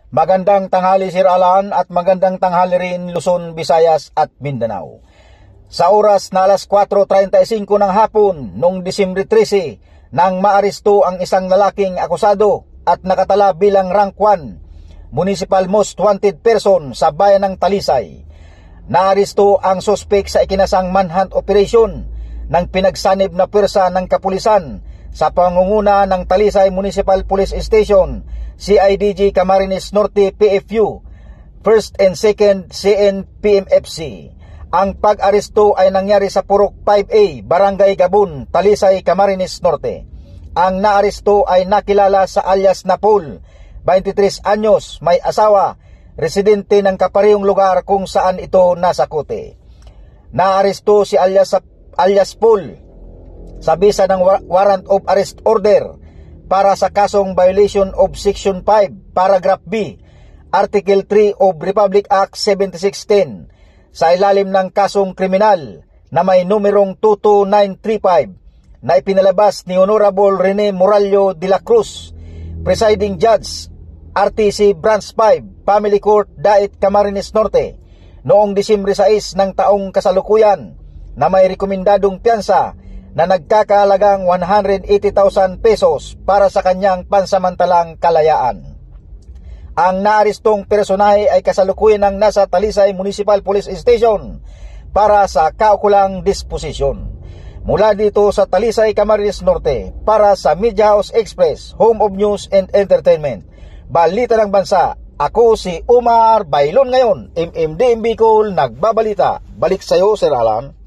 Magandang tanghali Sir Alan at magandang tanghali rin Luzon, Visayas at Mindanao. Sa oras na alas 4:35 ng hapon noong Disyembre 13 nang maaresto ang isang lalaking akusado at nakatala bilang rank 1 Municipal Most Wanted Person sa bayan ng Talisay. Naaresto ang suspek sa ikinasang manhunt operation ng pinagsanib na pwersa ng kapulisan sa pangunguna ng Talisay Municipal Police Station, CIDG Camarines Norte PFU, 1st and 2nd CNPMFC. Ang pag-aresto ay nangyari sa Purok 5A, Barangay Gabon, Talisay, Camarines Norte. Ang naaresto ay nakilala sa alias na Paul, 23 anyos, may asawa, residente ng kaparehong lugar kung saan ito nasakote. Naaresto si alias Paul sa bisa ng warrant of arrest order para sa kasong violation of Section 5, Paragraph B, Article 3 of Republic Act 7610 sa ilalim ng kasong kriminal na may numerong 22935 na ipinalabas ni Honorable Rene Morallo de la Cruz, Presiding Judge, RTC Branch 5, Family Court, Dait, Camarines Norte, noong Disyembre 6 ng taong kasalukuyan na may rekomendadong piyansa na nagkakahalagang 180,000 pesos para sa kanyang pansamantalang kalayaan. Ang naarestong personahe ay kasalukuyan ng nasa Talisay Municipal Police Station para sa kaukulang disposisyon. Mula dito sa Talisay, Camarines Norte, para sa Media House Express, Home of News and Entertainment, Balita ng Bansa, ako si Omar Bailon ngayon, MMDM Bicol, nagbabalita. Balik sa'yo, Sir Alan.